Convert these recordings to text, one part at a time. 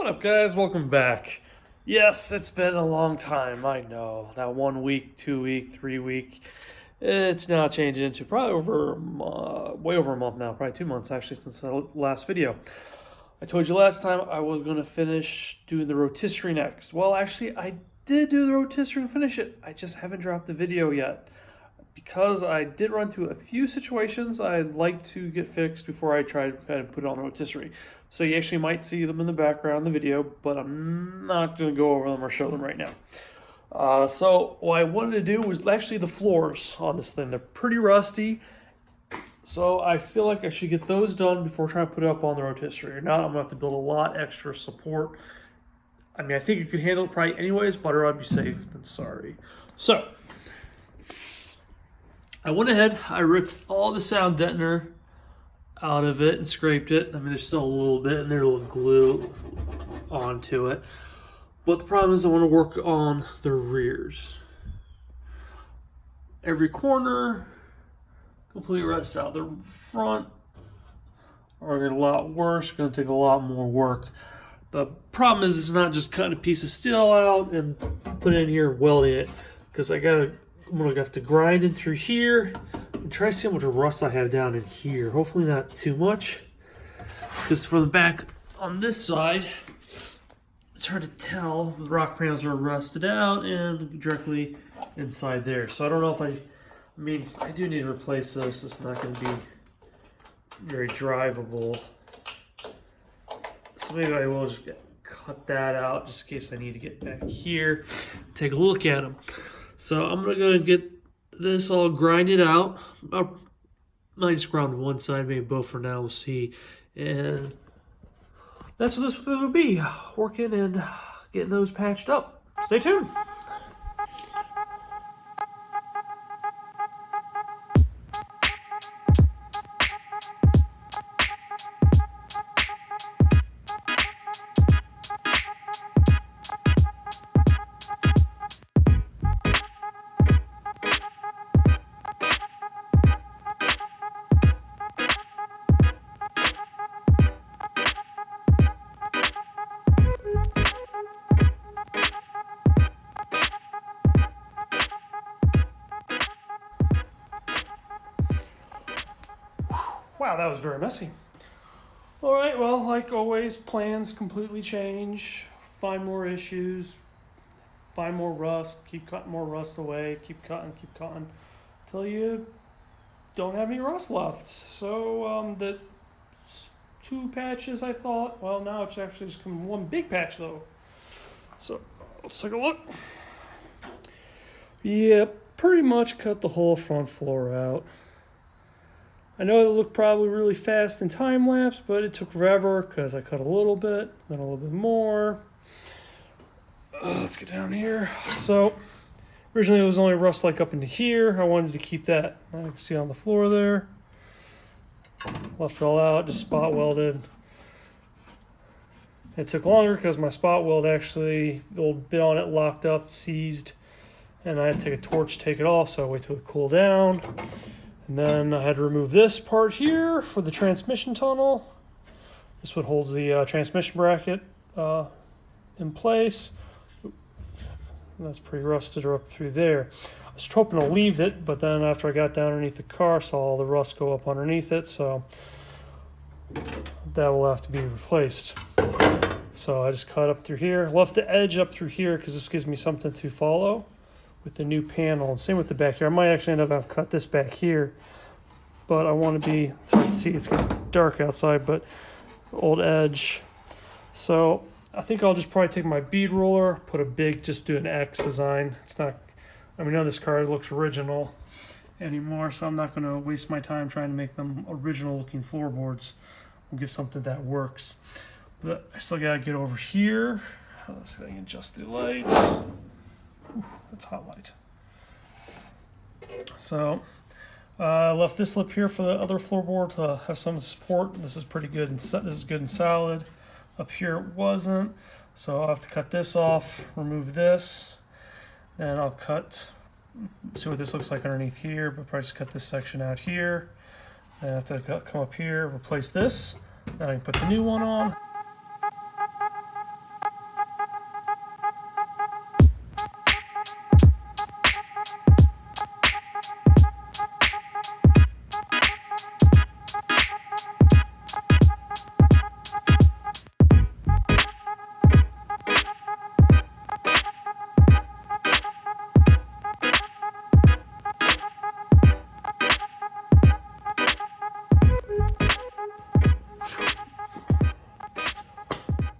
What up, guys? Welcome back. Yes, it's been a long time. I know that 1 week, 2 week, 3 week. It's now changed into probably way over a month now, probably 2 months actually since the last video. I told you last time I was going to finish doing the rotisserie next. Well, actually, I did do the rotisserie and finish it. I just haven't dropped the video yet. Because I did run into a few situations I'd like to get fixed before I try to kind of put it on the rotisserie. So you actually might see them in the background in the video, but I'm not going to go over them or show them right now. So what I wanted to do was actually the floors on this thing. They're pretty rusty. So I feel like I should get those done before trying to put it up on the rotisserie. Or not, I'm going to have to build a lot extra support. I mean, I think it could handle it probably anyways, but I'd rather be safe than sorry. So I went ahead, I ripped all the sound deadener out of it and scraped it. I mean, there's still a little bit and there's a little glue onto it. But the problem is I want to work on the rears. Every corner, completely rust out. The front are a lot worse, going to take a lot more work. The problem is it's not just cutting a piece of steel out and putting it in here and welding it, because I'm going to have to grind in through here and try to see how much rust I have down in here. Hopefully not too much, because from the back on this side, it's hard to tell. The rock panels are rusted out and directly inside there. So I don't know if I do need to replace this. It's not going to be very drivable. So maybe I will just cut that out just in case I need to get back here, take a look at them. So I'm going to go and get this all grinded out. I might just grind one side, maybe both for now, we'll see. And that's what this will be, working and getting those patched up. Stay tuned. Wow, that was very messy. All right, well, like always, plans completely change. Find more issues, find more rust, keep cutting more rust away, keep cutting, until you don't have any rust left. So the two patches I thought, well, now it's actually just one big patch though. So let's take a look. Yeah, pretty much cut the whole front floor out. I know it looked probably really fast in time lapse, but it took forever because I cut a little bit, then a little bit more. Let's get down here. So originally it was only rust like up into here. I wanted to keep that. I can see on the floor there. Left it all out, just spot welded. It took longer because my spot weld actually, the old bit on it locked up, seized, and I had to take a torch to take it off, so I wait till it cooled down. And then I had to remove this part here for the transmission tunnel. This is what holds the transmission bracket in place. That's pretty rusted up through there. I was hoping to leave it, but then after I got down underneath the car, saw all the rust go up underneath it, so that will have to be replaced. So I just cut up through here, left the edge up through here because this gives me something to follow with the new panel. And same with the back here. I might actually end up having to cut this back here, but I want to be, it's hard to see, it's kind of dark outside, but old edge. So I think I'll just probably take my bead roller, put a big, just do an X design. It's not, I mean, I know this car looks original anymore, so I'm not going to waste my time trying to make them original looking floorboards. We'll get something that works. But I still got to get over here. Let's see if I can adjust the lights. That's hot light. So I left this lip here for the other floorboard to have some support. This is pretty good, and this is good and solid. Up here it wasn't, so I'll have to cut this off, remove this, and I'll see what this looks like underneath here, but probably just cut this section out here. And I have to come up here, replace this, then I can put the new one on.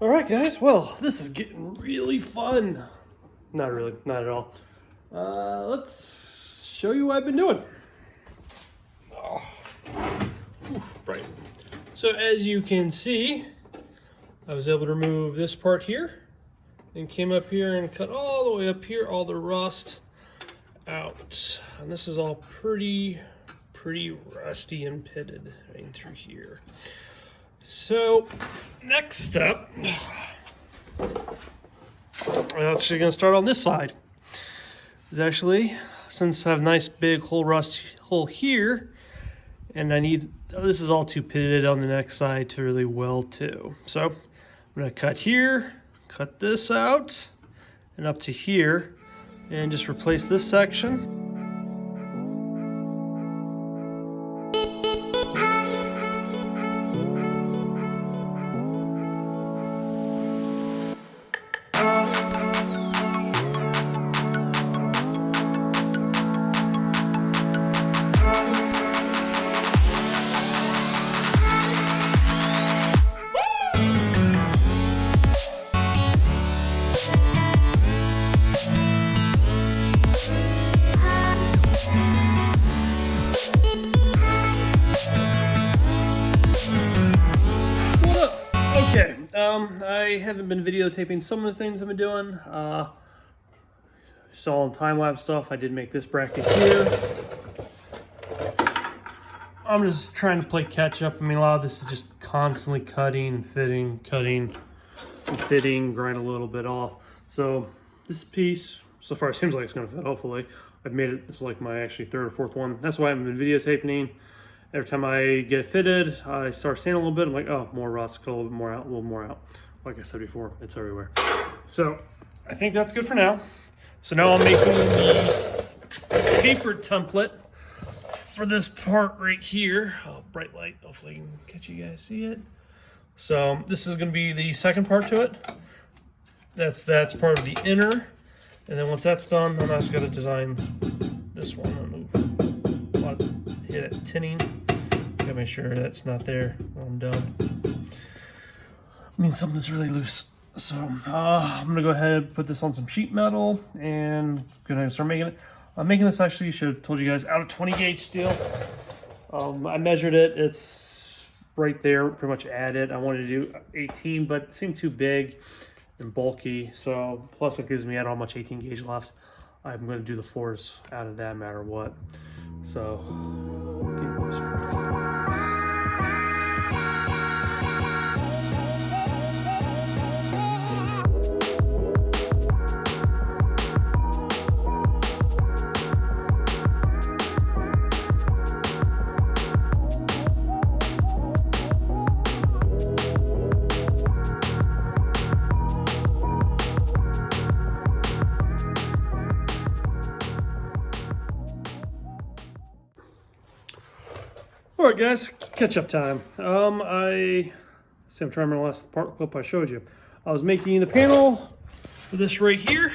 All right, guys. Well, this is getting really fun. Not really, not at all. Let's show you what I've been doing. Oh. Right. So as you can see, I was able to remove this part here, and came up here and cut all the way up here, all the rust out. And this is all pretty rusty and pitted right through here. So next up, I'm actually going to start on this side. It's actually, since I have a nice big rust hole here, and this is all too pitted on the next side to really weld to. So I'm going to cut here, cut this out, and up to here, and just replace this section. Okay, I haven't been videotaping some of the things I've been doing. Saw on time-lapse stuff. I did make this bracket here. I'm just trying to play catch up. I mean, a lot of this is just constantly cutting, fitting, cutting, and fitting, grind a little bit off. So this piece, so far it seems like it's going to fit, hopefully. I've made it, this is like my actually third or fourth one. That's why I haven't been videotaping. Every time I get it fitted, I start sanding a little bit. I'm like, oh, more rust, cut a little bit more out, a little more out. Like I said before, it's everywhere. So I think that's good for now. So now I'm making the paper template for this part right here. Oh, bright light, hopefully I can catch you guys see it. So this is gonna be the second part to it. That's part of the inner. And then once that's done, then I just gotta design this one. Hit it tinning. Gotta make sure that's not there when I'm done. I mean, something's really loose. So I'm gonna go ahead and put this on some sheet metal and gonna start making it. I'm making this, actually, should have told you guys, out of 20 gauge steel. I measured it, it's right there, pretty much added. I wanted to do 18, but it seemed too big and bulky. So plus it gives me, I don't have much 18 gauge left. I'm gonna do the floors out of that no matter what. So get closer. All right, guys, catch up time. I'm trying to remember the last part clip I showed you. I was making the panel for this right here.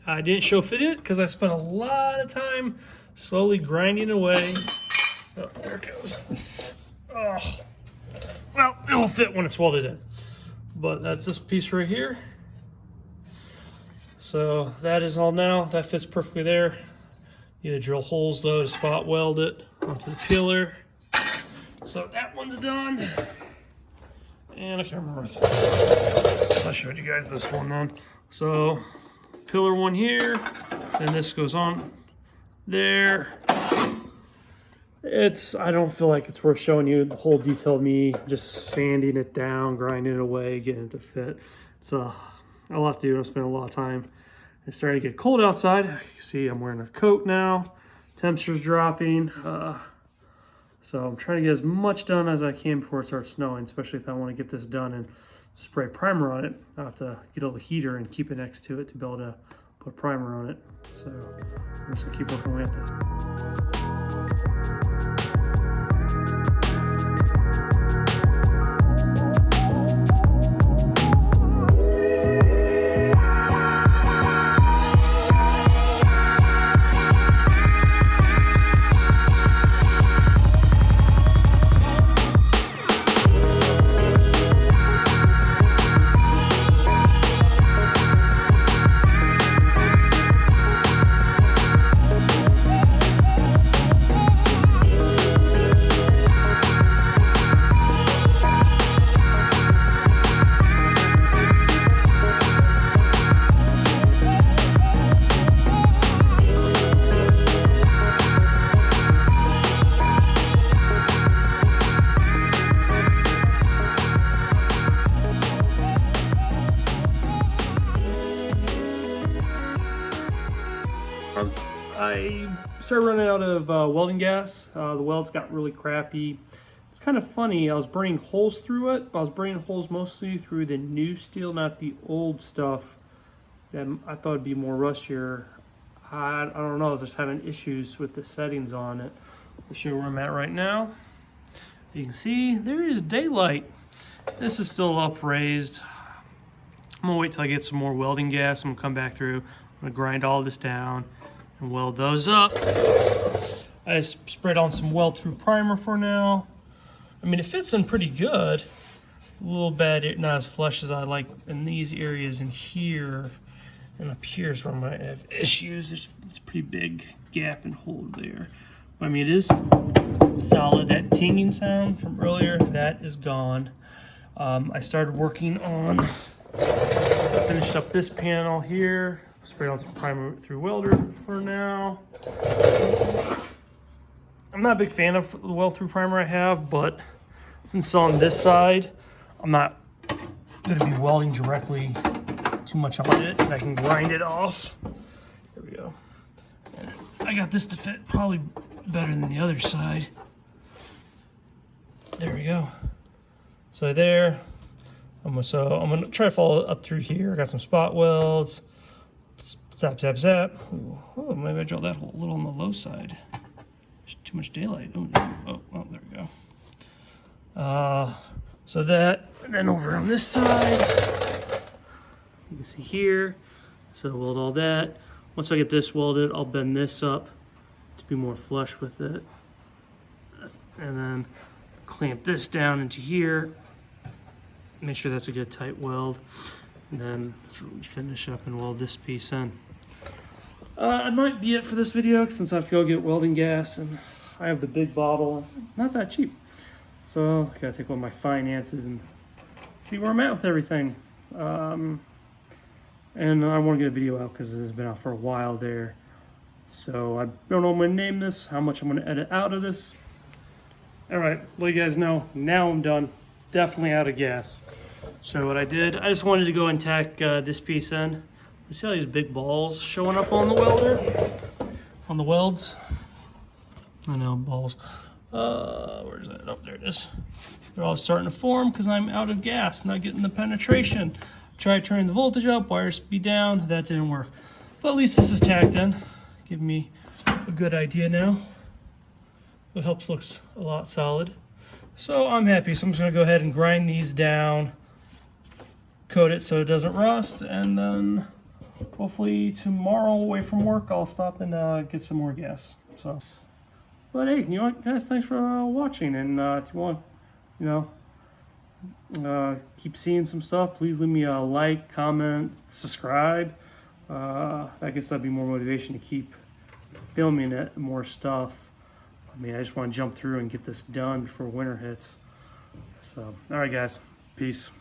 I didn't show fit it because I spent a lot of time slowly grinding away. Oh, there it goes. Oh, well, it'll fit when it's welded in. But that's this piece right here. So that is all now. That fits perfectly there. Need to drill holes though to spot weld it onto the pillar. So that one's done. And I can't remember if I showed you guys this one then. So pillar one here, and this goes on there. I don't feel like it's worth showing you the whole detail of me just sanding it down, grinding it away, getting it to fit. It's a lot to do. I'm spending a lot of time. It's starting to get cold outside. You can see I'm wearing a coat now. Temperature's dropping. So I'm trying to get as much done as I can before it starts snowing, especially if I want to get this done and spray primer on it. I'll have to get a little heater and keep it next to it to be able to put primer on it. So I'm just gonna keep working away at this. I started running out of welding gas. The welds got really crappy. It's kind of funny, I was burning holes through it, but I was burning holes mostly through the new steel, not the old stuff that I thought would be more rustier. I don't know, I was just having issues with the settings on it. I'll show you where I'm at right now. You can see there is daylight. This is still upraised. I'm gonna wait till I get some more welding gas. I'm gonna come back through. I'm gonna grind all this down and weld those up. I sprayed on some weld-through primer for now. I mean, it fits in pretty good. A little bad, not as flush as I like in these areas in here. And up here is where I might have issues. There's a pretty big gap and hole there. But, I mean, it is solid. That tinging sound from earlier, that is gone. I started working on, finished up this panel here. Sprayed on some primer through welder for now. I'm not a big fan of the weld through primer I have, but since on this side, I'm not going to be welding directly too much on it, and I can grind it off. There we go. And I got this to fit probably better than the other side. There we go. So there. I'm gonna try to follow up through here. I got some spot welds. Zap, zap, zap. Ooh, oh, maybe I drilled that hole a little on the low side. There's too much daylight. Oh, no. Oh, there we go. So that, and then over on this side, you can see here. So weld all that. Once I get this welded, I'll bend this up to be more flush with it. And then clamp this down into here. Make sure that's a good tight weld. And then finish up and weld this piece in. That might be it for this video since I have to go get welding gas and I have the big bottle. It's not that cheap. So I gotta take one of my finances and see where I'm at with everything. And I want to get a video out because it has been out for a while there. So I don't know what I'm going to name this, how much I'm going to edit out of this. Alright, let you guys know, now I'm done. Definitely out of gas. So what I did, I just wanted to go and tack this piece in. You see all these big balls showing up on the welder? On the welds? I know, balls. Where's that? Oh, there it is. They're all starting to form because I'm out of gas, not getting the penetration. Tried turning the voltage up, wire speed down, that didn't work. But at least this is tacked in. Give me a good idea now. The helps looks a lot solid. So I'm happy. So I'm just gonna go ahead and grind these down, coat it so it doesn't rust, and then hopefully tomorrow away from work I'll stop and get some more gas. So, but hey, you know what, guys? Thanks for watching, and if you want, you know, keep seeing some stuff, please leave me a like, comment, subscribe. I guess that'd be more motivation to keep filming it, more stuff. I mean, I just want to jump through and get this done before winter hits. So, all right, guys, peace.